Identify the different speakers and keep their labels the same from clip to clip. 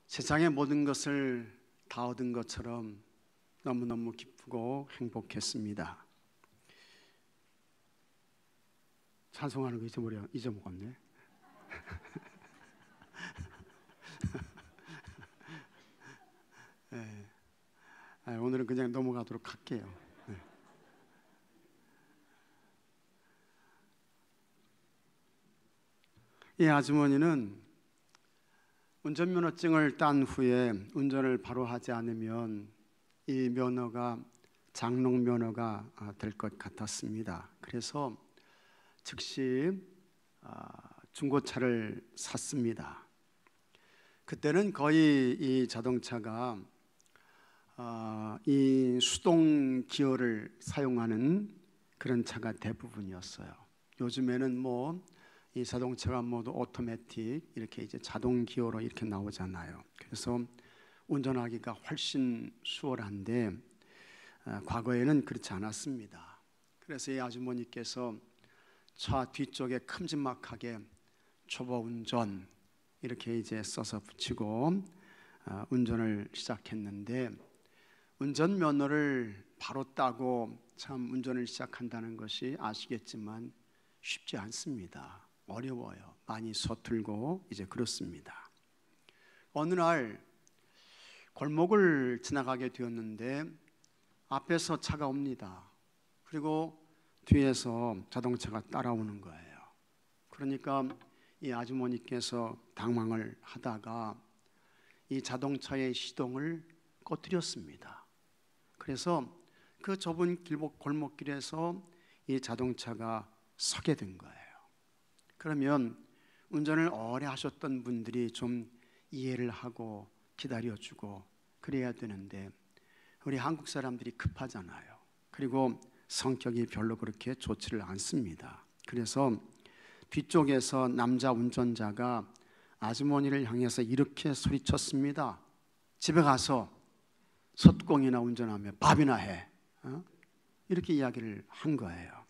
Speaker 1: 세상의 모든 것을 다 얻은 것처럼 너무너무 기쁘고 행복했습니다. 찬송하는 거 잊어먹었네. 네. 오늘은 그냥 넘어가도록 할게요. 네. 이 아주머니는 운전면허증을 딴 후에 운전을 바로 하지 않으면 이 면허가 장롱 면허가 될 것 같았습니다. 그래서 즉시 중고차를 샀습니다. 그때는 거의 이 자동차가 이 수동 기어를 사용하는 그런 차가 대부분이었어요. 요즘에는 이 자동차가 모두 오토매틱 이렇게 이제 자동 기어로 이렇게 나오잖아요. 그래서 운전하기가 훨씬 수월한데 과거에는 그렇지 않았습니다. 그래서 이 아주머니께서 차 뒤쪽에 큼지막하게 초보 운전 이렇게 이제 써서 붙이고 운전을 시작했는데, 운전면허를 바로 따고 참 운전을 시작한다는 것이 아시겠지만 쉽지 않습니다. 어려워요. 많이 서툴고 이제 그렇습니다. 어느 날 골목을 지나가게 되었는데 앞에서 차가 옵니다. 그리고 뒤에서 자동차가 따라오는 거예요. 그러니까 이 아주머니께서 당황을 하다가 이 자동차의 시동을 꺼뜨렸습니다. 그래서 그 좁은 골목길에서 이 자동차가 서게 된 거예요. 그러면 운전을 오래 하셨던 분들이 좀 이해를 하고 기다려주고 그래야 되는데 우리 한국 사람들이 급하잖아요. 그리고 성격이 별로 그렇게 좋지를 않습니다. 그래서 뒤쪽에서 남자 운전자가 아주머니를 향해서 이렇게 소리쳤습니다. 집에 가서 솥공이나 운전하며 밥이나 해. 이렇게 이야기를 한 거예요.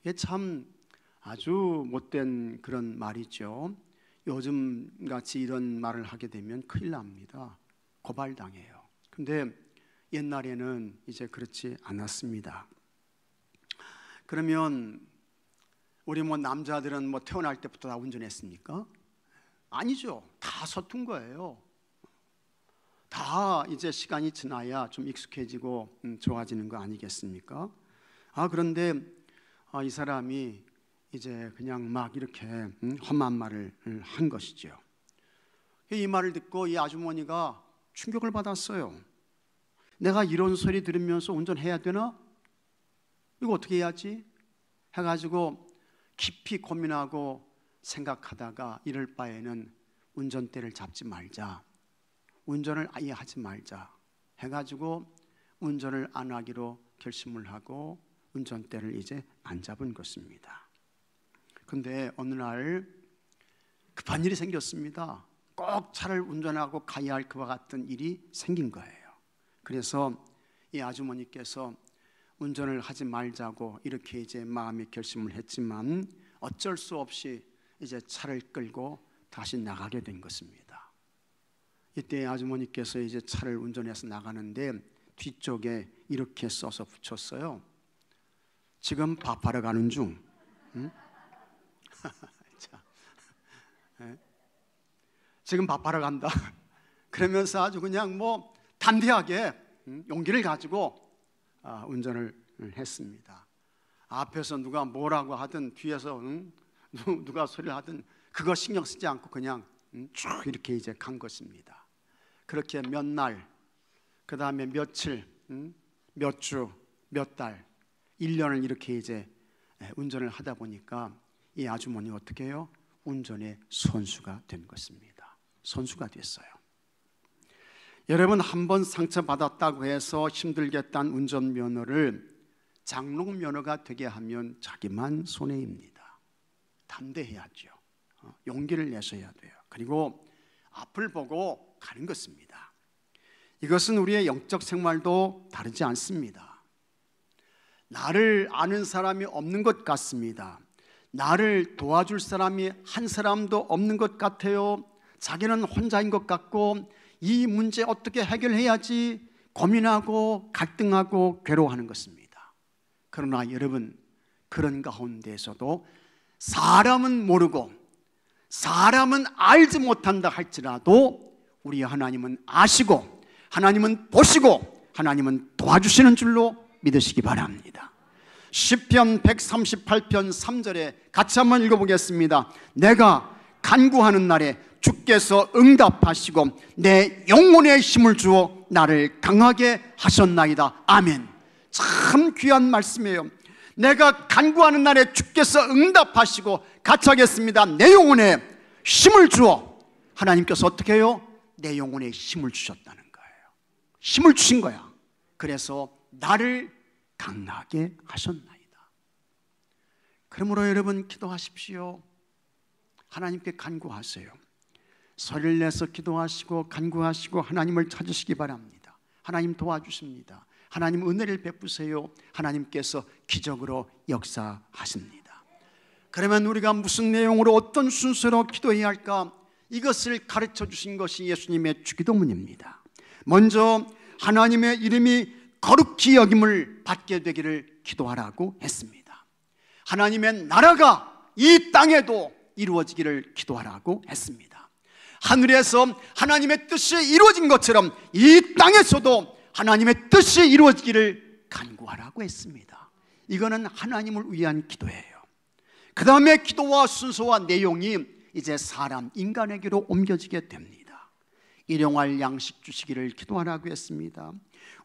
Speaker 1: 이게 참 아주 못된 그런 말이죠. 요즘 같이 이런 말을 하게 되면 큰일 납니다. 고발당해요. 근데 옛날에는 이제 그렇지 않았습니다. 그러면 우리 남자들은 태어날 때부터 다 운전했습니까? 아니죠. 다 서툰 거예요. 다 이제 시간이 지나야 좀 익숙해지고 좋아지는 거 아니겠습니까? 그런데 이 사람이 이제 그냥 막 이렇게 험한 말을 한 것이죠. 이 말을 듣고 이 아주머니가 충격을 받았어요. 내가 이런 소리 들으면서 운전해야 되나? 이거 어떻게 해야지? 해가지고 깊이 고민하고 생각하다가 이럴 바에는 운전대를 잡지 말자, 운전을 아예 하지 말자 해가지고 운전을 안 하기로 결심을 하고 운전대를 이제 안 잡은 것입니다. 근데 어느 날 급한 일이 생겼습니다. 꼭 차를 운전하고 가야 할 그와 같은 일이 생긴 거예요. 그래서 이 아주머니께서 운전을 하지 말자고 이렇게 이제 마음의 결심을 했지만 어쩔 수 없이 이제 차를 끌고 다시 나가게 된 것입니다. 이때 아주머니께서 이제 차를 운전해서 나가는데 뒤쪽에 이렇게 써서 붙였어요. 지금 밥하러 가는 중. 응? 자, 지금 밥하러 간다. 그러면서 아주 그냥 담대하게 용기를 가지고 운전을 했습니다. 앞에서 누가 뭐라고 하든 뒤에서 누가 소리를 하든 그거 신경 쓰지 않고 그냥 쭉 이렇게 이제 간 것입니다. 그렇게 몇 날, 그 다음에 며칠, 몇 주, 몇 달, 1년을 이렇게 이제 운전을 하다 보니까 이 아주머니 어떻게 해요? 운전의 선수가 된 것입니다. 선수가 됐어요. 여러분, 한번 상처받았다고 해서 힘들게 딴 운전면허를 장롱면허가 되게 하면 자기만 손해입니다. 담대해야죠. 용기를 내셔야 돼요. 그리고 앞을 보고 가는 것입니다. 이것은 우리의 영적 생활도 다르지 않습니다. 나를 아는 사람이 없는 것 같습니다. 나를 도와줄 사람이 한 사람도 없는 것 같아요. 자기는 혼자인 것 같고 이 문제 어떻게 해결해야지 고민하고 갈등하고 괴로워하는 것입니다. 그러나 여러분, 그런 가운데에서도 사람은 모르고 사람은 알지 못한다 할지라도 우리 하나님은 아시고 하나님은 보시고 하나님은 도와주시는 줄로 믿으시기 바랍니다. 시편 138편 3절에 같이 한번 읽어보겠습니다. 내가 간구하는 날에 주께서 응답하시고 내 영혼에 힘을 주어 나를 강하게 하셨나이다. 아멘. 참 귀한 말씀이에요. 내가 간구하는 날에 주께서 응답하시고 같이 하겠습니다. 내 영혼에 힘을 주어. 하나님께서 어떻게 해요? 내 영혼에 힘을 주셨다는 거예요. 힘을 주신 거야. 그래서 나를 강하게 하셨나이다. 그러므로 여러분, 기도하십시오. 하나님께 간구하세요. 소리를 내서 기도하시고 간구하시고 하나님을 찾으시기 바랍니다. 하나님 도와주십니다. 하나님 은혜를 베푸세요. 하나님께서 기적으로 역사하십니다. 그러면 우리가 무슨 내용으로 어떤 순서로 기도해야 할까? 이것을 가르쳐 주신 것이 예수님의 주기도문입니다. 먼저 하나님의 이름이 거룩히 여김을 받게 되기를 기도하라고 했습니다. 하나님의 나라가 이 땅에도 이루어지기를 기도하라고 했습니다. 하늘에서 하나님의 뜻이 이루어진 것처럼 이 땅에서도 하나님의 뜻이 이루어지기를 간구하라고 했습니다. 이거는 하나님을 위한 기도예요. 그 다음에 기도와 순서와 내용이 이제 사람, 인간에게로 옮겨지게 됩니다. 일용할 양식 주시기를 기도하라고 했습니다.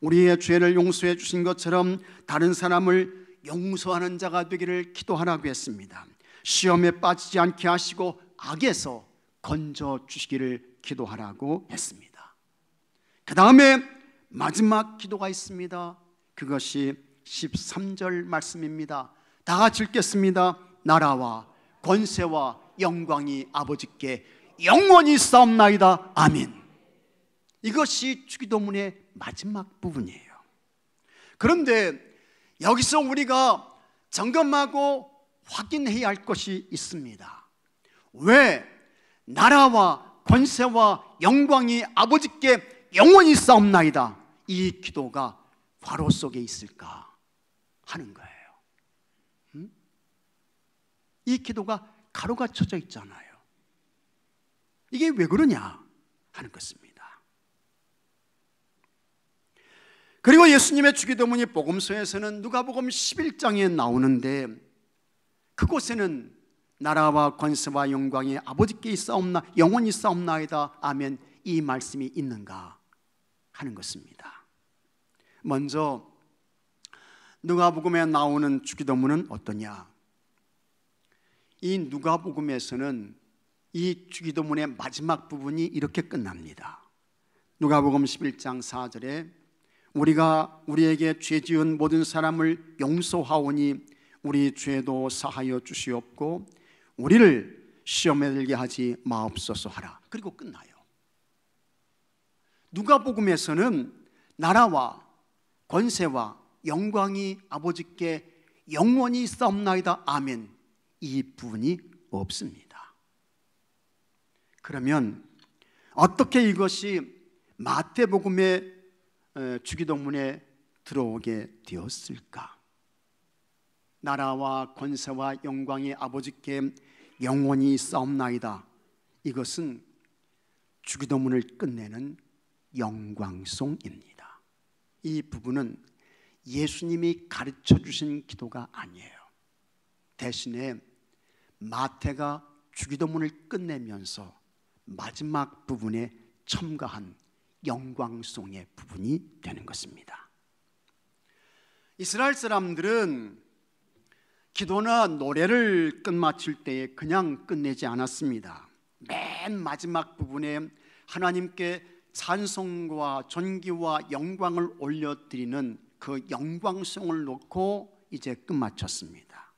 Speaker 1: 우리의 죄를 용서해 주신 것처럼 다른 사람을 용서하는 자가 되기를 기도하라고 했습니다. 시험에 빠지지 않게 하시고 악에서 건져 주시기를 기도하라고 했습니다. 그 다음에 마지막 기도가 있습니다. 그것이 13절 말씀입니다. 다 같이 읽겠습니다. 나라와 권세와 영광이 아버지께 영원히 싸움나이다. 아멘. 이것이 주기도문의 마지막 부분이에요. 그런데 여기서 우리가 점검하고 확인해야 할 것이 있습니다. 왜 나라와 권세와 영광이 아버지께 영원히 싸움나이다, 이 기도가 괄호 속에 있을까 하는 거예요. 이 기도가 가로가 쳐져 있잖아요. 이게 왜 그러냐 하는 것입니다. 그리고 예수님의 주기도문이 복음서에서는 누가복음 11장에 나오는데, 그곳에는 나라와 권세와 영광이 아버지께 있사옵나 영원히 있사옵나이다. 아멘. 이 말씀이 있는가 하는 것입니다. 먼저 누가복음에 나오는 주기도문은 어떠냐? 이 누가복음에서는 이 주기도문의 마지막 부분이 이렇게 끝납니다. 누가복음 11장 4절에 우리가 우리에게 죄 지은 모든 사람을 용서하오니 우리 죄도 사하여 주시옵고 우리를 시험에 들게 하지 마옵소서 하라. 그리고 끝나요. 누가복음에서는 나라와 권세와 영광이 아버지께 영원히 있사옵나이다. 아멘. 이 부분이 없습니다. 그러면 어떻게 이것이 마태복음의 주기도문에 들어오게 되었을까? 나라와 권세와 영광이 아버지께 영원히 있사옵나이다. 이것은 주기도문을 끝내는 영광송입니다. 이 부분은 예수님이 가르쳐 주신 기도가 아니에요. 대신에 마태가 주기도문을 끝내면서 마지막 부분에 첨가한 영광송의 부분이 되는 것입니다. 이스라엘 사람들은 기도나 노래를 끝마칠 때에 그냥 끝내지 않았습니다. 맨 마지막 부분에 하나님께 찬송과 존귀와 영광을 올려드리는 그 영광송을 놓고 이제 끝마쳤습니다.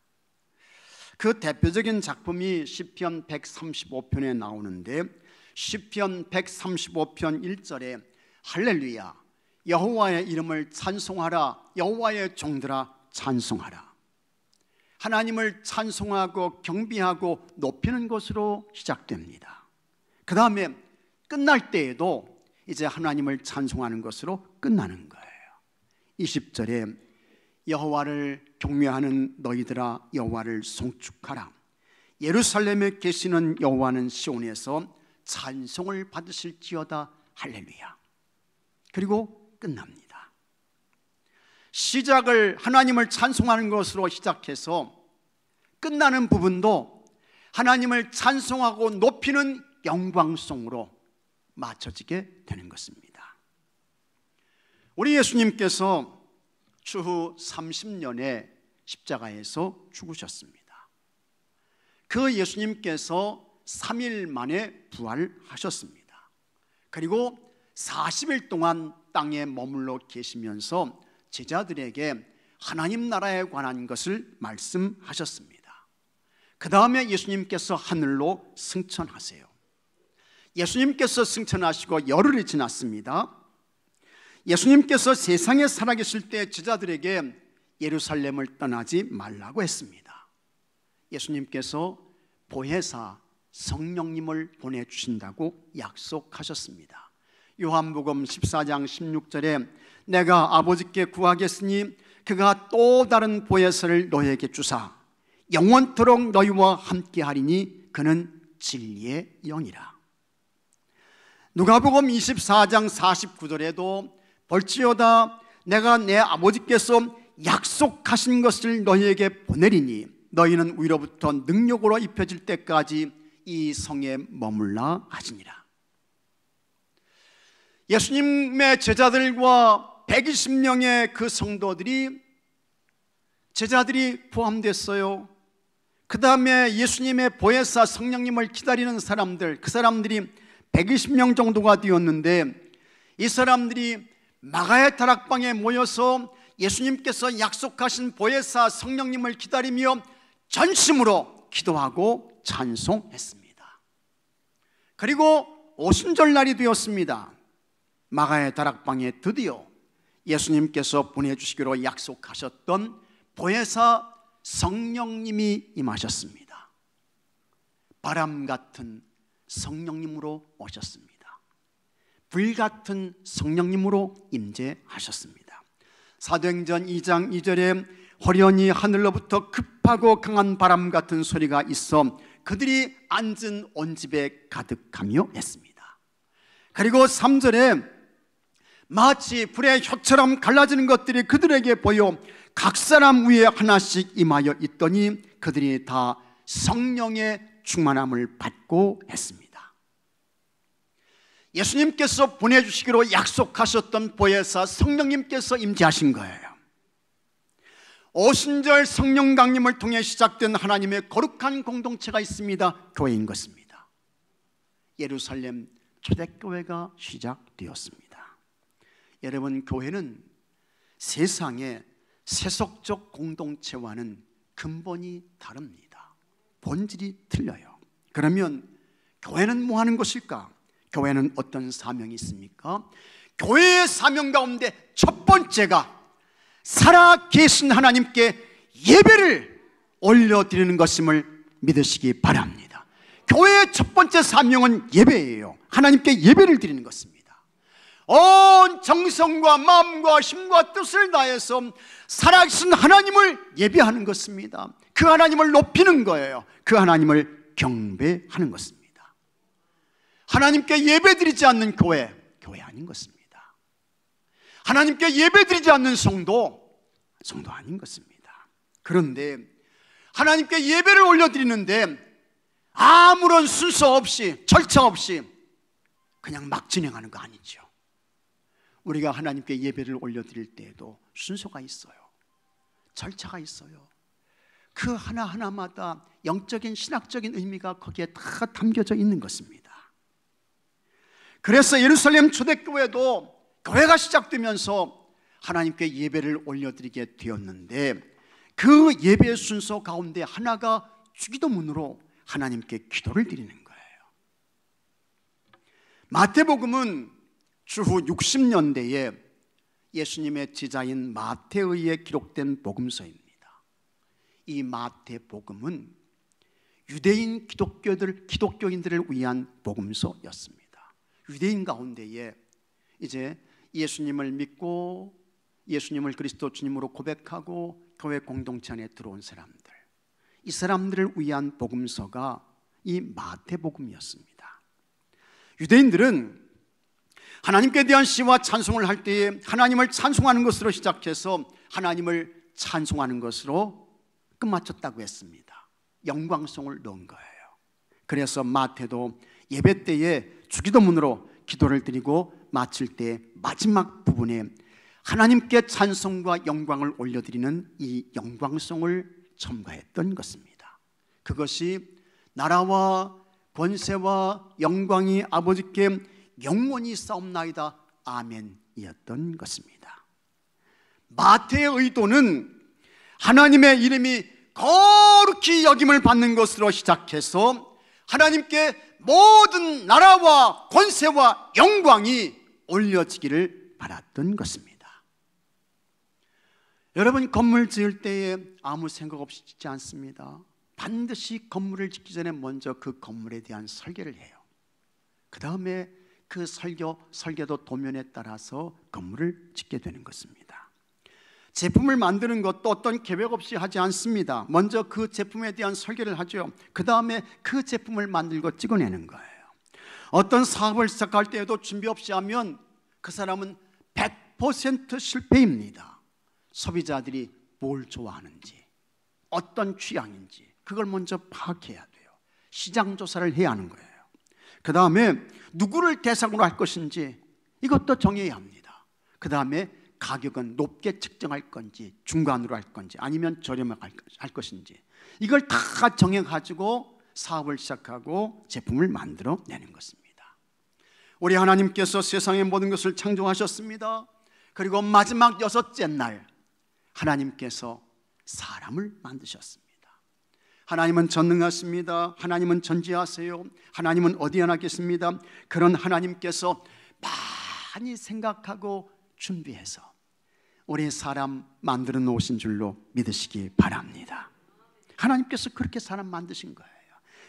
Speaker 1: 그 대표적인 작품이 시편 135편에 나오는데, 시편 135편 1절에 할렐루야 여호와의 이름을 찬송하라, 여호와의 종들아 찬송하라. 하나님을 찬송하고 경배하고 높이는 것으로 시작됩니다. 그 다음에 끝날 때에도 이제 하나님을 찬송하는 것으로 끝나는 거예요. 20절에 여호와를 경외하는 너희들아 여호와를 송축하라. 예루살렘에 계시는 여호와는 시온에서 찬송을 받으실지어다. 할렐루야. 그리고 끝납니다. 시작을 하나님을 찬송하는 것으로 시작해서 끝나는 부분도 하나님을 찬송하고 높이는 영광송으로 맞춰지게 되는 것입니다. 우리 예수님께서 추후 30년에 십자가에서 죽으셨습니다. 그 예수님께서 3일 만에 부활하셨습니다. 그리고 40일 동안 땅에 머물러 계시면서 제자들에게 하나님 나라에 관한 것을 말씀하셨습니다. 그 다음에 예수님께서 하늘로 승천하세요. 예수님께서 승천하시고 열흘이 지났습니다. 예수님께서 세상에 살아계실 때 제자들에게 예루살렘을 떠나지 말라고 했습니다. 예수님께서 보혜사 성령님을 보내주신다고 약속하셨습니다. 요한복음 14장 16절에 내가 아버지께 구하겠으니 그가 또 다른 보혜사를 너희에게 주사 영원토록 너희와 함께하리니 그는 진리의 영이라. 누가복음 24장 49절에도 볼지어다 내가 내 아버지께서 약속하신 것을 너희에게 보내리니 너희는 위로부터 능력으로 입혀질 때까지 이 성에 머물라 하시니라. 예수님의 제자들과 120명의 그 성도들이 제자들이 포함됐어요. 그 다음에 예수님의 보혜사 성령님을 기다리는 사람들, 그 사람들이 120명 정도가 되었는데 이 사람들이 마가의 다락방에 모여서 예수님께서 약속하신 보혜사 성령님을 기다리며 전심으로 기도하고 찬송했습니다. 그리고 오순절날이 되었습니다. 마가의 다락방에 드디어 예수님께서 보내주시기로 약속하셨던 보혜사 성령님이 임하셨습니다. 바람 같은 성령님으로 오셨습니다. 불같은 성령님으로 임재하셨습니다. 사도행전 2장 2절에 호련히 하늘로부터 급하고 강한 바람 같은 소리가 있어 그들이 앉은 온 집에 가득하며 했습니다. 그리고 3절에 마치 불의 혀처럼 갈라지는 것들이 그들에게 보여 각 사람 위에 하나씩 임하여 있더니 그들이 다 성령의 충만함을 받고 했습니다. 예수님께서 보내주시기로 약속하셨던 보혜사 성령님께서 임재하신 거예요. 오순절 성령 강림을 통해 시작된 하나님의 거룩한 공동체가 있습니다. 교회인 것입니다. 예루살렘 초대교회가 시작되었습니다. 여러분, 교회는 세상의 세속적 공동체와는 근본이 다릅니다. 본질이 틀려요. 그러면 교회는 뭐 하는 것일까? 교회는 어떤 사명이 있습니까? 교회의 사명 가운데 첫 번째가 살아계신 하나님께 예배를 올려드리는 것임을 믿으시기 바랍니다. 교회의 첫 번째 사명은 예배예요. 하나님께 예배를 드리는 것입니다. 온 정성과 마음과 힘과 뜻을 다해서 살아계신 하나님을 예배하는 것입니다. 그 하나님을 높이는 거예요. 그 하나님을 경배하는 것입니다. 하나님께 예배드리지 않는 교회 아닌 것입니다. 하나님께 예배드리지 않는 성도 아닌 것입니다. 그런데 하나님께 예배를 올려드리는데 아무런 순서 없이 절차 없이 그냥 막 진행하는 거 아니죠. 우리가 하나님께 예배를 올려드릴 때에도 순서가 있어요. 절차가 있어요. 그 하나하나마다 영적인 신학적인 의미가 거기에 다 담겨져 있는 것입니다. 그래서 예루살렘 초대교회도 교회가 시작되면서 하나님께 예배를 올려드리게 되었는데 그 예배 순서 가운데 하나가 주기도문으로 하나님께 기도를 드리는 거예요. 마태복음은 주후 60년대에 예수님의 제자인 마태의에 기록된 복음서입니다. 이 마태복음은 유대인 기독교인들을 위한 복음서였습니다. 유대인 가운데에 이제 예수님을 믿고 예수님을 그리스도 주님으로 고백하고 교회 공동체 안에 들어온 사람들, 이 사람들을 위한 복음서가 이 마태복음이었습니다. 유대인들은 하나님께 대한 시와 찬송을 할 때에 하나님을 찬송하는 것으로 시작해서 하나님을 찬송하는 것으로 끝마쳤다고 했습니다. 영광송을 넣은 거예요. 그래서 마태도 예배 때에 주기도문으로 기도를 드리고 마칠 때 마지막 부분에 하나님께 찬송과 영광을 올려드리는 이 영광송을 첨가했던 것입니다. 그것이 나라와 권세와 영광이 아버지께 영원히 싸움나이다 아멘이었던 것입니다. 마태의 의도는 하나님의 이름이 거룩히 여김을 받는 것으로 시작해서 하나님께 모든 나라와 권세와 영광이 올려지기를 바랐던 것입니다. 여러분, 건물 지을 때에 아무 생각 없이 짓지 않습니다. 반드시 건물을 짓기 전에 먼저 그 건물에 대한 설계를 해요. 그 다음에 그 설계도 도면에 따라서 건물을 짓게 되는 것입니다. 제품을 만드는 것도 어떤 계획 없이 하지 않습니다. 먼저 그 제품에 대한 설계를 하죠. 그 다음에 그 제품을 만들고 찍어내는 거예요. 어떤 사업을 시작할 때에도 준비 없이 하면 그 사람은 100% 실패입니다. 소비자들이 뭘 좋아하는지, 어떤 취향인지 그걸 먼저 파악해야 돼요. 시장 조사를 해야 하는 거예요. 그 다음에 누구를 대상으로 할 것인지 이것도 정해야 합니다. 그 다음에 가격은 높게 책정할 건지 중간으로 할 건지 아니면 저렴하게 할 것인지 이걸 다 정해가지고 사업을 시작하고 제품을 만들어내는 것입니다. 우리 하나님께서 세상의 모든 것을 창조하셨습니다. 그리고 마지막 6째 날 하나님께서 사람을 만드셨습니다. 하나님은 전능하십니다. 하나님은 전지하세요. 하나님은 어디 하나 계십니다. 그런 하나님께서 많이 생각하고 준비해서 우리 사람 만들어 놓으신 줄로 믿으시기 바랍니다. 하나님께서 그렇게 사람 만드신 거예요.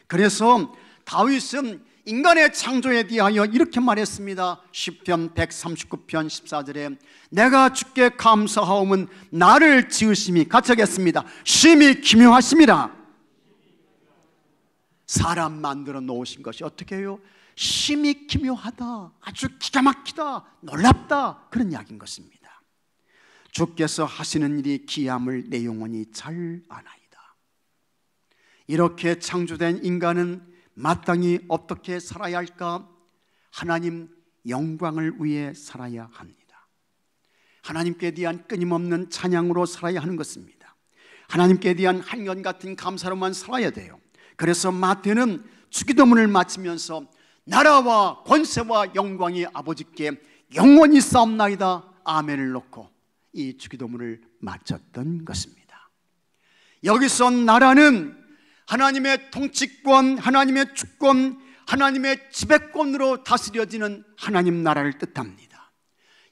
Speaker 1: 그래서 다윗은 인간의 창조에 대하여 이렇게 말했습니다. 시편 139편 14절에 내가 주께 감사하오면 나를 지으심이 같이 하겠습니다. 심히 기묘하심이라. 사람 만들어 놓으신 것이 어떻게 해요? 심히 기묘하다, 아주 기가 막히다, 놀랍다, 그런 이야기인 것입니다. 주께서 하시는 일이 기함을 내 영혼이 잘 아나이다. 이렇게 창조된 인간은 마땅히 어떻게 살아야 할까? 하나님 영광을 위해 살아야 합니다. 하나님께 대한 끊임없는 찬양으로 살아야 하는 것입니다. 하나님께 대한 한결같은 감사로만 살아야 돼요. 그래서 마태는 주기도문을 마치면서 나라와 권세와 영광이 아버지께 영원히 싸움나이다 아멘을 놓고 이 주기도문을 마쳤던 것입니다. 여기서 나라는 하나님의 통치권, 하나님의 주권, 하나님의 지배권으로 다스려지는 하나님 나라를 뜻합니다.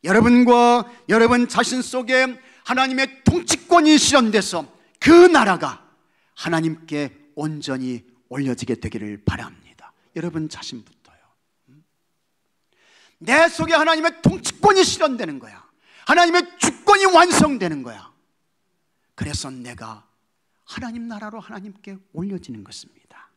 Speaker 1: 여러분과 여러분 자신 속에 하나님의 통치권이 실현돼서 그 나라가 하나님께 온전히 올려지게 되기를 바랍니다. 여러분 자신부터요. 내 속에 하나님의 통치권이 실현되는 거야. 하나님의 주권이 완성되는 거야. 그래서 내가 하나님 나라로 하나님께 올려지는 것입니다.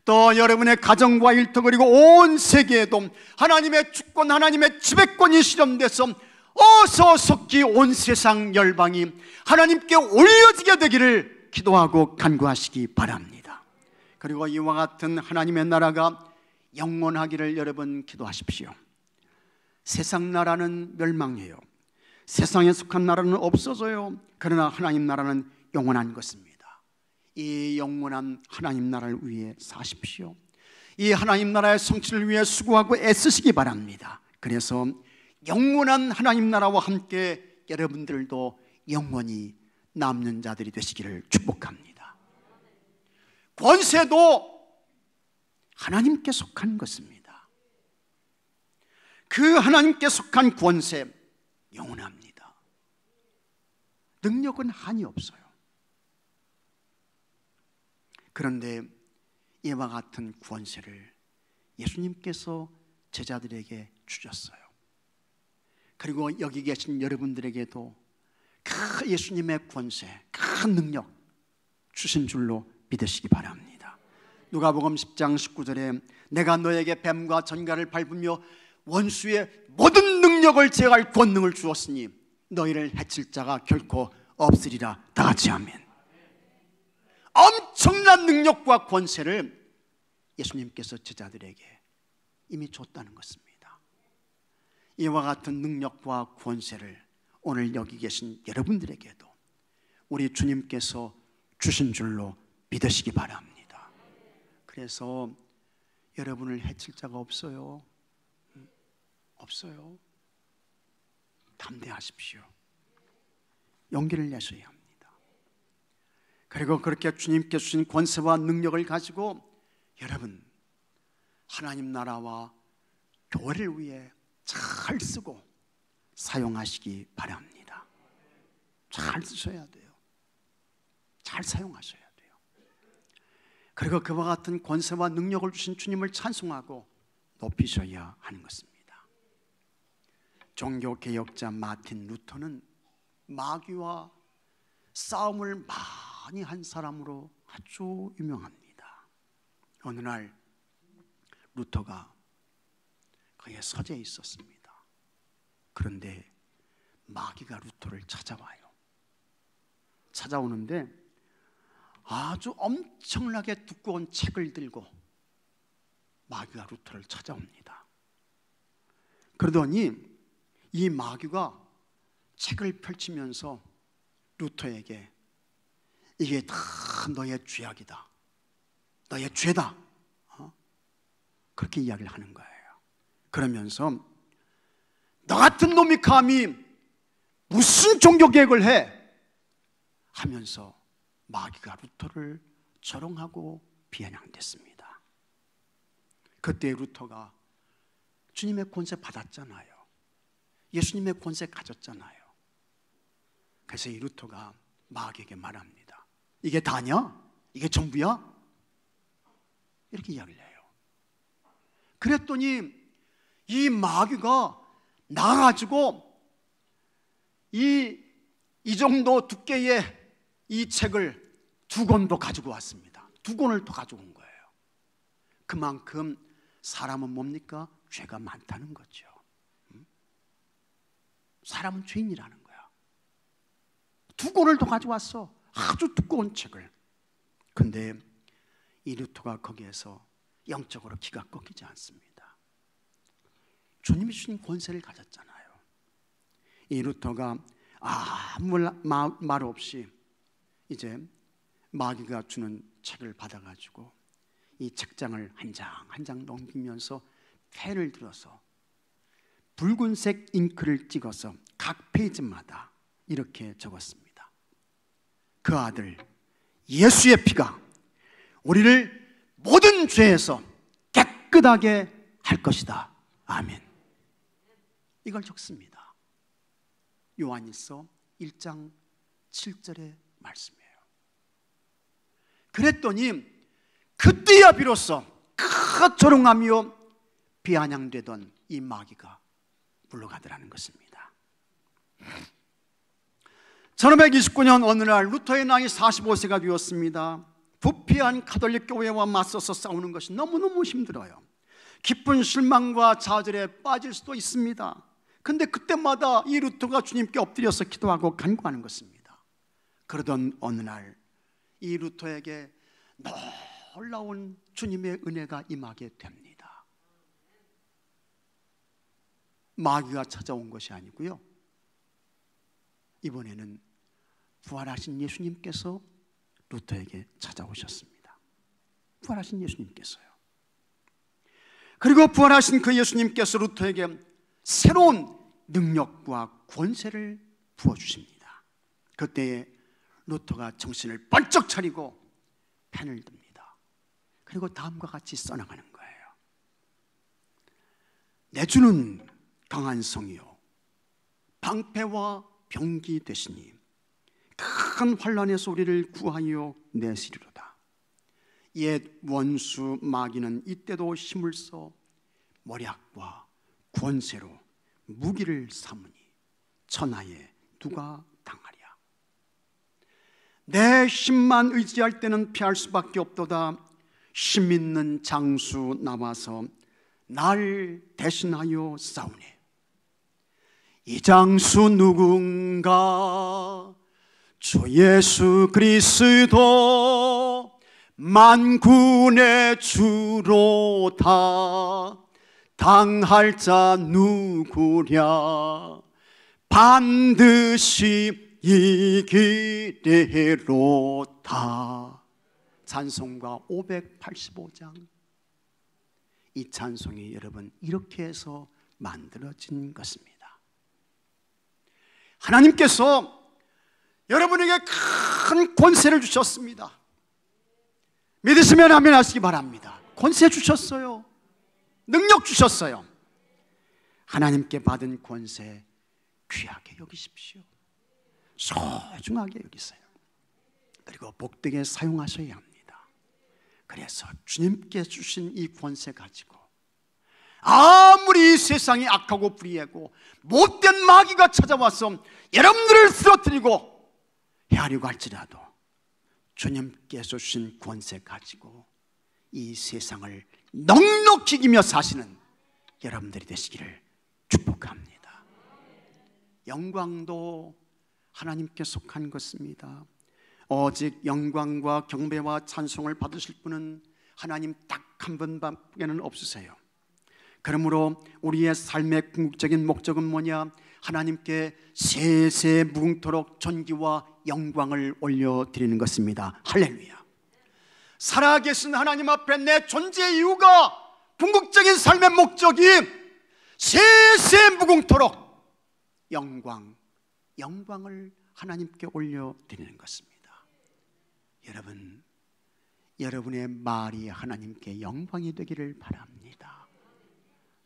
Speaker 1: 또 여러분의 가정과 일터 그리고 온 세계에도 하나님의 주권, 하나님의 지배권이 실현돼서 어서 속히 온 세상 열방이 하나님께 올려지게 되기를 기도하고 간구하시기 바랍니다. 그리고 이와 같은 하나님의 나라가 영원하기를 여러분 기도하십시오. 세상 나라는 멸망해요. 세상에 속한 나라는 없어져요. 그러나 하나님 나라는 영원한 것입니다. 이 영원한 하나님 나라를 위해 사십시오. 이 하나님 나라의 성취를 위해 수고하고 애쓰시기 바랍니다. 그래서 영원한 하나님 나라와 함께 여러분들도 영원히 남는 자들이 되시기를 축복합니다. 권세도 하나님께 속한 것입니다. 그 하나님께 속한 권세 영원합니다. 능력은 한이 없어요. 그런데 이와 같은 권세를 예수님께서 제자들에게 주셨어요. 그리고 여기 계신 여러분들에게도 그 예수님의 권세, 큰 능력 주신 줄로 믿으시기 바랍니다. 누가복음 10장 19절에 내가 너에게 뱀과 전갈을 밟으며 원수의 모든 능력을 제어할 권능을 주었으니 너희를 해칠 자가 결코 없으리라. 다 같이 아멘. 엄청난 능력과 권세를 예수님께서 제자들에게 이미 줬다는 것입니다. 이와 같은 능력과 권세를 오늘 여기 계신 여러분들에게도 우리 주님께서 주신 줄로 믿으시기 바랍니다. 그래서 여러분을 해칠 자가 없어요. 없어요. 담대하십시오. 용기를 내셔야 합니다. 그리고 그렇게 주님께 주신 권세와 능력을 가지고 여러분 하나님 나라와 교회를 위해 잘 쓰고 사용하시기 바랍니다. 잘 쓰셔야 돼요. 잘 사용하셔야 돼요. 그리고 그와 같은 권세와 능력을 주신 주님을 찬송하고 높이셔야 하는 것입니다. 종교개혁자 마틴 루터는 마귀와 싸움을 많이 한 사람으로 아주 유명합니다. 어느 날 루터가 그의 서재에 있었습니다. 그런데 마귀가 루터를 찾아와요. 찾아오는데 아주 엄청나게 두꺼운 책을 들고 마귀가 루터를 찾아옵니다. 그러더니 이 마귀가 책을 펼치면서 루터에게 이게 다 너의 죄악이다, 너의 죄다, 그렇게 이야기를 하는 거예요. 그러면서 너 같은 놈이 감히 무슨 종교개혁을 해? 하면서 마귀가 루터를 조롱하고 비아냥댔습니다. 그때 루터가 주님의 권세 받았잖아요. 예수님의 권세 가졌잖아요. 그래서 이 루터가 마귀에게 말합니다. 이게 다냐? 이게 전부야? 이렇게 이야기를 해요. 그랬더니 이 마귀가 나가지고 이 정도 두께의 이 책을 2권도 가지고 왔습니다. 2권을 더 가져온 거예요. 그만큼 사람은 뭡니까? 죄가 많다는 거죠. 사람은 죄인이라는 거야. 2권을 더 가져왔어. 아주 두꺼운 책을. 근데 이 루터가 거기에서 영적으로 기가 꺾이지 않습니다. 주님이 주신 권세를 가졌잖아요. 이 루터가 아무 말 없이 이제 마귀가 주는 책을 받아가지고 이 책장을 한 장 한 장 넘기면서 펜을 들어서 붉은색 잉크를 찍어서 각 페이지마다 이렇게 적었습니다. 그 아들 예수의 피가 우리를 모든 죄에서 깨끗하게 할 것이다. 아멘. 이걸 적습니다. 요한일서 1장 7절의 말씀이에요. 그랬더니 그때야 비로소 그 조롱하며 비아냥되던 이 마귀가 물러가더라는 것입니다. 1529년 어느 날 루터의 나이 45세가 되었습니다. 부패한 가톨릭 교회와 맞서서 싸우는 것이 너무너무 힘들어요. 깊은 실망과 좌절에 빠질 수도 있습니다. 근데 그때마다 이 루터가 주님께 엎드려서 기도하고 간구하는 것입니다. 그러던 어느 날 이 루터에게 놀라운 주님의 은혜가 임하게 됩니다. 마귀가 찾아온 것이 아니고요, 이번에는 부활하신 예수님께서 루터에게 찾아오셨습니다. 부활하신 예수님께서요. 그리고 부활하신 그 예수님께서 루터에게 새로운 능력과 권세를 부어주십니다. 그때에 루터가 정신을 번쩍 차리고 펜을 듭니다. 그리고 다음과 같이 써나가는 거예요. 내 주는 강한 성이요 방패와 병기 되시니 큰 환난에서 우리를 구하여 내시리로다. 옛 원수 마귀는 이때도 힘을 써 모략과 권세로 무기를 삼으니 천하에 누가 당하랴. 내 힘만 의지할 때는 피할 수밖에 없도다. 힘 있는 장수 나와서 날 대신하여 싸우네. 이 장수 누군가? 주 예수 그리스도 만군의 주로다. 당할 자 누구랴? 반드시 이기리로다. 찬송가 585장. 이 찬송이 여러분 이렇게 해서 만들어진 것입니다. 하나님께서 여러분에게 큰 권세를 주셨습니다. 믿으시면 아멘 하시기 바랍니다. 권세 주셨어요. 능력 주셨어요. 하나님께 받은 권세 귀하게 여기십시오. 소중하게 여기세요. 그리고 복되게 사용하셔야 합니다. 그래서 주님께 주신 이 권세 가지고 아무리 이 세상이 악하고 불의하고 못된 마귀가 찾아와서 여러분들을 쓰러뜨리고 헤아리고 할지라도 주님께서 주신 권세 가지고 이 세상을 넉넉히 이기며 사시는 여러분들이 되시기를 축복합니다. 영광도 하나님께 속한 것입니다. 오직 영광과 경배와 찬송을 받으실 분은 하나님 딱 한 분밖에는 없으세요. 그러므로 우리의 삶의 궁극적인 목적은 뭐냐? 하나님께 세세 무궁토록 존귀와 영광을 올려드리는 것입니다. 할렐루야. 살아계신 하나님 앞에 내 존재의 이유가, 궁극적인 삶의 목적이 세세 무궁토록 영광을 하나님께 올려드리는 것입니다. 여러분, 여러분의 말이 하나님께 영광이 되기를 바랍니다.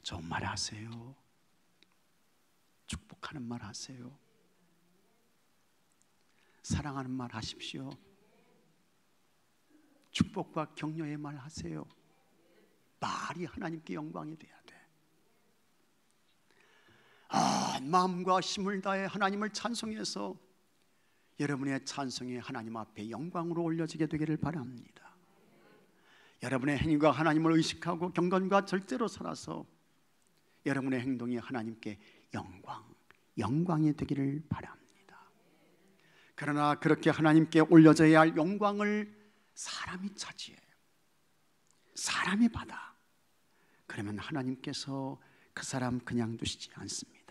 Speaker 1: 좋은 말 하세요. 축복하는 말 하세요. 사랑하는 말 하십시오. 축복과 격려의 말 하세요. 말이 하나님께 영광이 돼야 돼. 마음과 힘을 다해 하나님을 찬송해서 여러분의 찬송이 하나님 앞에 영광으로 올려지게 되기를 바랍니다. 여러분의 행위가 하나님을 의식하고 경건과 절제로 살아서 여러분의 행동이 하나님께 영광이 되기를 바랍니다. 그러나 그렇게 하나님께 올려져야 할 영광을 사람이 차지해요. 사람이 받아. 그러면 하나님께서 그 사람 그냥 두시지 않습니다.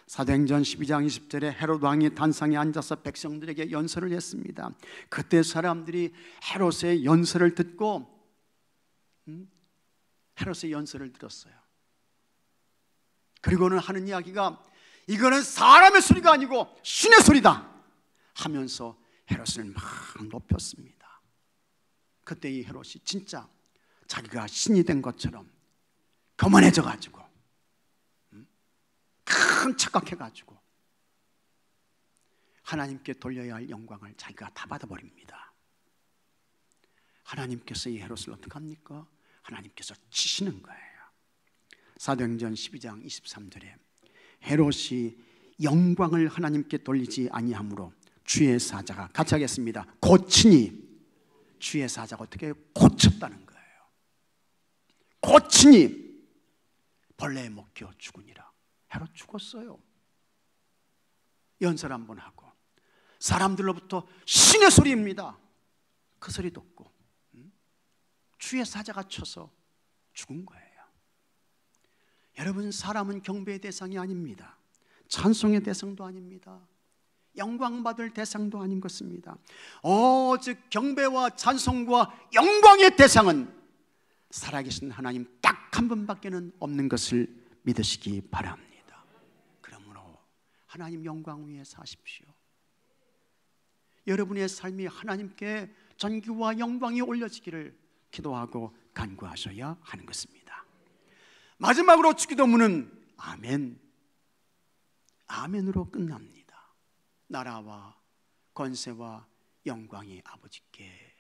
Speaker 1: 사도행전 12장 20절에 헤롯 왕이 단상에 앉아서 백성들에게 연설을 했습니다. 그때 사람들이 헤롯의 연설을 듣고 헤롯의 연설을 들었어요. 그리고는 하는 이야기가 이거는 사람의 소리가 아니고 신의 소리다 하면서 헤롯을 막 높였습니다. 그때 이 헤롯이 진짜 자기가 신이 된 것처럼 거만해져 가지고 큰 착각해가지고 하나님께 돌려야 할 영광을 자기가 다 받아버립니다. 하나님께서 이 헤롯을 어떻게 합니까? 하나님께서 치시는 거예요. 사도행전 12장 23절에 헤롯이 영광을 하나님께 돌리지 아니하므로 주의 사자가, 같이 하겠습니다. 고치니, 주의 사자가 어떻게 고쳤다는 거예요. 고치니 벌레에 먹혀 죽으니라. 헤롯 죽었어요. 연설 한번 하고 사람들로부터 신의 소리입니다. 그 소리 듣고 주의 사자가 쳐서 죽은 거예요. 여러분, 사람은 경배의 대상이 아닙니다. 찬송의 대상도 아닙니다. 영광받을 대상도 아닌 것입니다. 오직 경배와 찬송과 영광의 대상은 살아계신 하나님 딱 한 분밖에는 없는 것을 믿으시기 바랍니다. 그러므로 하나님 영광 위에 사십시오. 여러분의 삶이 하나님께 존귀와 영광이 올려지기를 기도하고 간구하셔야 하는 것입니다. 마지막으로 주기도문은 아멘, 아멘으로 끝납니다. 나라와 권세와 영광이 아버지께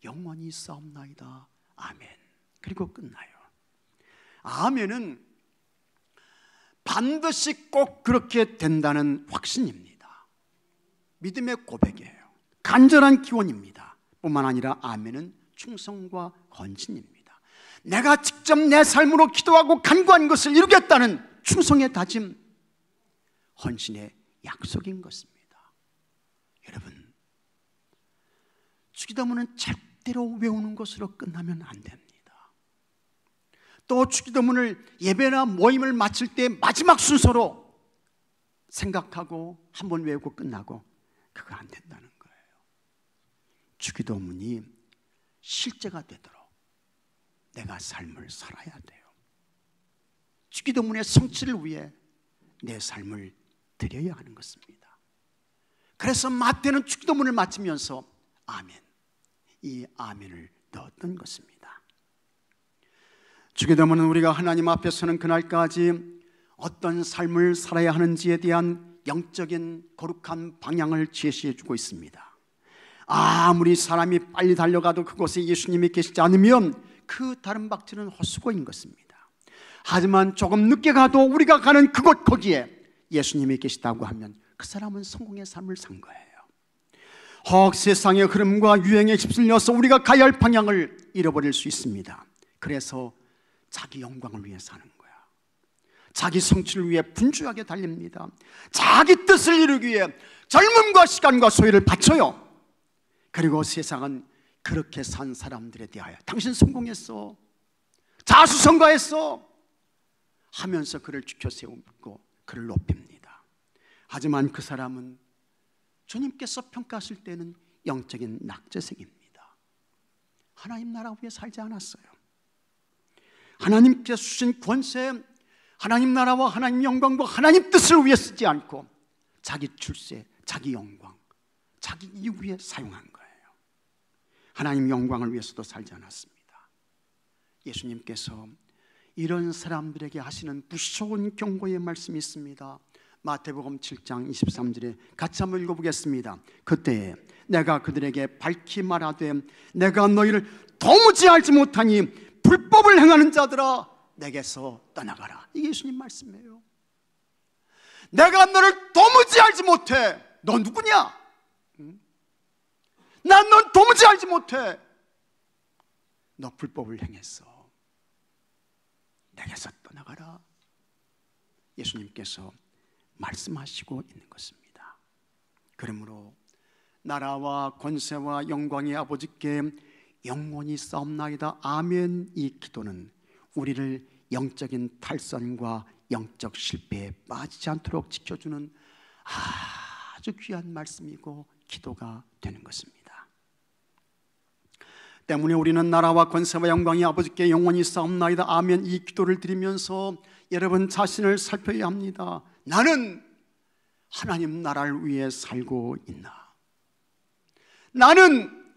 Speaker 1: 영원히 싸움나이다. 아멘. 그리고 끝나요. 아멘은 반드시 꼭 그렇게 된다는 확신입니다. 믿음의 고백이에요. 간절한 기원입니다. 뿐만 아니라 아멘은 충성과 헌신입니다. 내가 직접 내 삶으로 기도하고 간구한 것을 이루겠다는 충성의 다짐, 헌신의 약속인 것입니다. 여러분, 주기도문은 절대로 외우는 것으로 끝나면 안 됩니다. 또 주기도문을 예배나 모임을 마칠 때 마지막 순서로 생각하고 한번 외우고 끝나고, 그거 안 된다는 거예요. 주기도문이 실제가 되도록 내가 삶을 살아야 돼요. 주기도문의 성취를 위해 내 삶을 드려야 하는 것입니다. 그래서 마태는 주기도문을 마치면서 아멘, 이 아멘을 넣었던 것입니다. 주기도문은 우리가 하나님 앞에 서는 그날까지 어떤 삶을 살아야 하는지에 대한 영적인 거룩한 방향을 제시해 주고 있습니다. 아무리 사람이 빨리 달려가도 그곳에 예수님이 계시지 않으면 그 다른 박질은 헛수고인 것입니다. 하지만 조금 늦게 가도 우리가 가는 그곳 거기에 예수님이 계시다고 하면 그 사람은 성공의 삶을 산 거예요. 혹 세상의 흐름과 유행에 휩쓸려서 우리가 가야 할 방향을 잃어버릴 수 있습니다. 그래서 자기 영광을 위해 사는 거야. 자기 성취를 위해 분주하게 달립니다. 자기 뜻을 이루기 위해 젊음과 시간과 소유를 바쳐요. 그리고 세상은 그렇게 산 사람들에 대하여 당신 성공했어, 자수성가했어 하면서 그를 지켜 세우고 그를 높입니다. 하지만 그 사람은 주님께서 평가하실 때는 영적인 낙제생입니다. 하나님 나라 위에 살지 않았어요. 하나님께서 주신 권세, 하나님 나라와 하나님 영광과 하나님 뜻을 위해 쓰지 않고 자기 출세, 자기 영광, 자기 이유 위해 사용한 거예요. 하나님 영광을 위해서도 살지 않았습니다. 예수님께서 이런 사람들에게 하시는 무서운 경고의 말씀이 있습니다. 마태복음 7장 23절에 같이 한번 읽어보겠습니다. 그때 내가 그들에게 밝히 말하되 내가 너희를 도무지 알지 못하니 불법을 행하는 자들아 내게서 떠나가라. 이게 예수님 말씀이에요. 내가 너를 도무지 알지 못해. 너 누구냐? 난 넌 도무지 알지 못해. 너 불법을 행했어. 내게서 떠나가라. 예수님께서 말씀하시고 있는 것입니다. 그러므로 나라와 권세와 영광의 아버지께 영원히 싸움나이다. 아멘. 이 기도는 우리를 영적인 탈선과 영적 실패에 빠지지 않도록 지켜주는 아주 귀한 말씀이고 기도가 되는 것입니다. 때문에 우리는 나라와 권세와 영광이 아버지께 영원히 싸움나이다. 아멘. 이 기도를 드리면서 여러분 자신을 살펴야 합니다. 나는 하나님 나라를 위해 살고 있나? 나는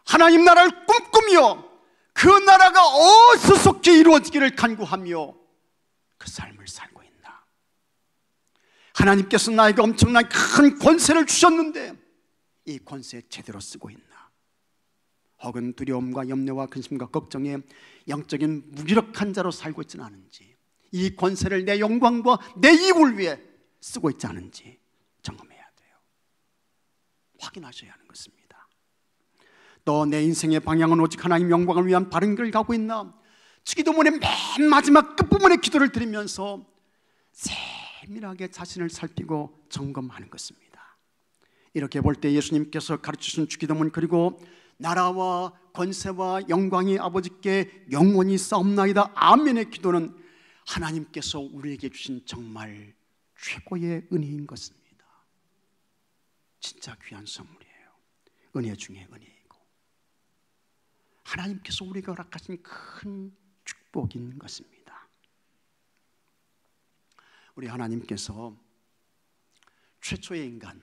Speaker 1: 하나님 나라를 꿈꾸며 그 나라가 어수속히 이루어지기를 간구하며 그 삶을 살고 있나? 하나님께서 나에게 엄청난 큰 권세를 주셨는데 이 권세 제대로 쓰고 있나? 혹은 두려움과 염려와 근심과 걱정에 영적인 무기력한 자로 살고 있지는 않은지, 이 권세를 내 영광과 내 이익을 위해 쓰고 있지 않은지 점검해야 돼요. 확인하셔야 하는 것입니다. 또 내 인생의 방향은 오직 하나님 영광을 위한 바른 길을 가고 있나? 주기도문의 맨 마지막 끝부분의 기도를 드리면서 세밀하게 자신을 살피고 점검하는 것입니다. 이렇게 볼 때 예수님께서 가르치신 주기도문, 그리고 나라와 권세와 영광이 아버지께 영원히 싸움나이다. 아멘의 기도는 하나님께서 우리에게 주신 정말 최고의 은혜인 것입니다. 진짜 귀한 선물이에요. 은혜 중에 은혜이고 하나님께서 우리가 허락하신 큰 축복인 것입니다. 우리 하나님께서 최초의 인간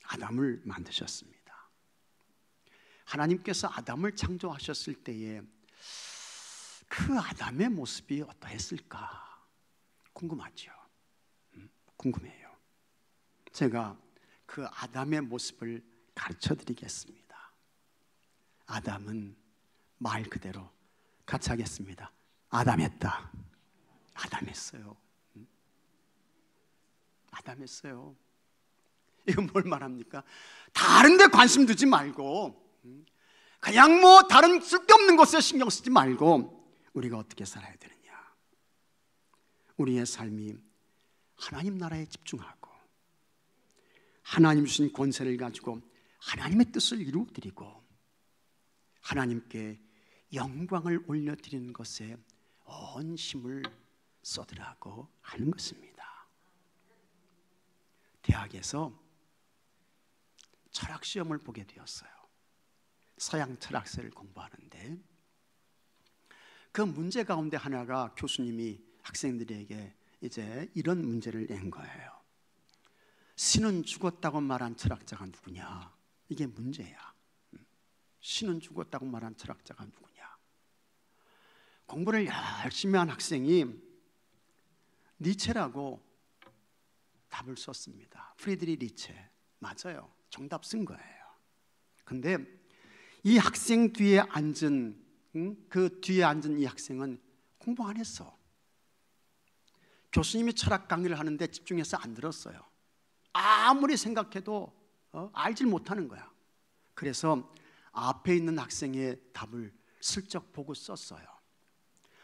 Speaker 1: 아담을 만드셨습니다. 하나님께서 아담을 창조하셨을 때에 그 아담의 모습이 어떠했을까 궁금하죠? 궁금해요. 제가 그 아담의 모습을 가르쳐 드리겠습니다. 아담은 말 그대로 같이 하겠습니다. 아담했다. 아담했어요. 아담했어요. 이건 뭘 말합니까? 다른 데 관심 두지 말고 그냥 뭐 다른 쓸데없는 것에 신경 쓰지 말고 우리가 어떻게 살아야 되느냐. 우리의 삶이 하나님 나라에 집중하고 하나님 주신 권세를 가지고 하나님의 뜻을 이루어드리고 하나님께 영광을 올려드리는 것에 온 힘을 쏟으라고 하는 것입니다. 대학에서 철학 시험을 보게 되었어요. 서양 철학사를 공부하는데 그 문제 가운데 하나가 교수님이 학생들에게 이제 이런 문제를 낸 거예요. 신은 죽었다고 말한 철학자가 누구냐? 이게 문제야. 신은 죽었다고 말한 철학자가 누구냐? 공부를 열심히 한 학생이 니체라고 답을 썼습니다. 프리드리히 니체. 맞아요. 정답 쓴 거예요. 근데 이 학생 뒤에 앉은 그 뒤에 앉은 이 학생은 공부 안 했어. 교수님이 철학 강의를 하는데 집중해서 안 들었어요. 아무리 생각해도 알질 못하는 거야. 그래서 앞에 있는 학생의 답을 슬쩍 보고 썼어요.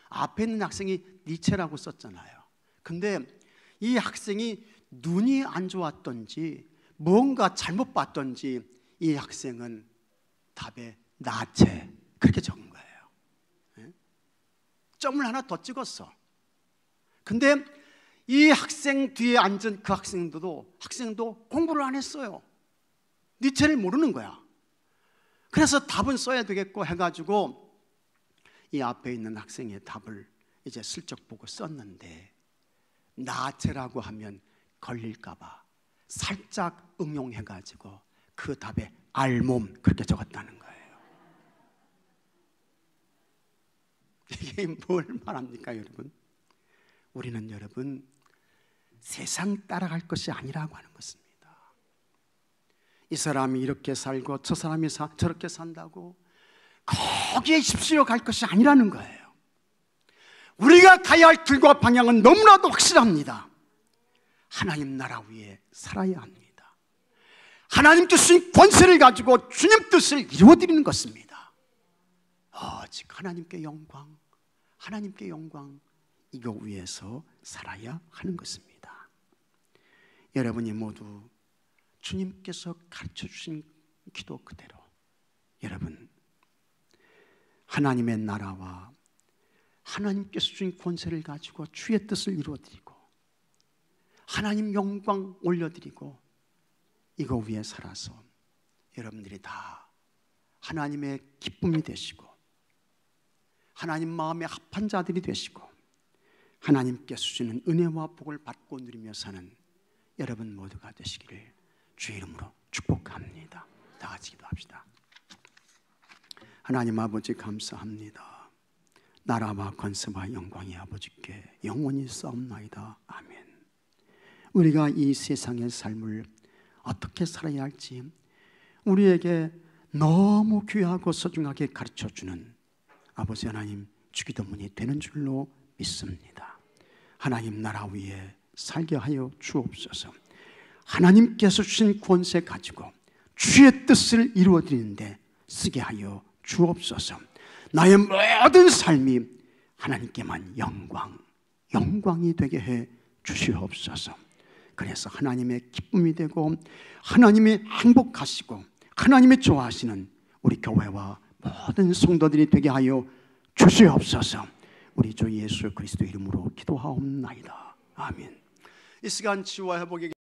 Speaker 1: 앞에 있는 학생이 니체라고 썼잖아요. 근데 이 학생이 눈이 안 좋았던지 뭔가 잘못 봤던지 이 학생은 답에 나체 그렇게 적은 거예요. 점을 하나 더 찍었어. 근데 이 학생 뒤에 앉은 그 학생도 공부를 안 했어요. 니체를 모르는 거야. 그래서 답은 써야 되겠고 해가지고 이 앞에 있는 학생의 답을 이제 슬쩍 보고 썼는데 나체라고 하면 걸릴까봐 살짝 응용해가지고 그 답에 알몸 그렇게 적었다는 거예요. 이게 뭘 말합니까 여러분? 우리는 여러분 세상 따라갈 것이 아니라고 하는 것입니다. 이 사람이 이렇게 살고 저 사람이 저렇게 산다고 거기에 휩쓸려 갈 것이 아니라는 거예요. 우리가 가야 할 길과 방향은 너무나도 확실합니다. 하나님 나라 위에 살아야 합니다. 하나님께 주신 권세를 가지고 주님 뜻을 이루어드리는 것입니다. 오직 하나님께 영광, 하나님께 영광, 이거 위해서 살아야 하는 것입니다. 여러분이 모두 주님께서 가르쳐 주신 기도 그대로 여러분 하나님의 나라와 하나님께서 주신 권세를 가지고 주의 뜻을 이루어드리고 하나님 영광 올려드리고 이거 위에 살아서 여러분들이 다 하나님의 기쁨이 되시고 하나님 마음에 합한 자들이 되시고 하나님께서 주시는 은혜와 복을 받고 누리며 사는 여러분 모두가 되시기를 주의 이름으로 축복합니다. 다 같이 기도합시다. 하나님 아버지 감사합니다. 나라와 권세와 영광이 아버지께 영원히 싸움나이다. 아멘. 우리가 이 세상의 삶을 어떻게 살아야 할지 우리에게 너무 귀하고 소중하게 가르쳐주는 아버지 하나님 주기도문이 되는 줄로 믿습니다. 하나님 나라 위에 살게 하여 주옵소서. 하나님께서 주신 권세 가지고 주의 뜻을 이루어드리는데 쓰게 하여 주옵소서. 나의 모든 삶이 하나님께만 영광이 되게 해 주시옵소서. 그래서 하나님의 기쁨이 되고 하나님이 행복하시고 하나님이 좋아하시는 우리 교회와 모든 성도들이 되게 하여 주시옵소서. 우리 주 예수 그리스도 이름으로 기도하옵나이다. 아멘. 이 시간 치유와 회복의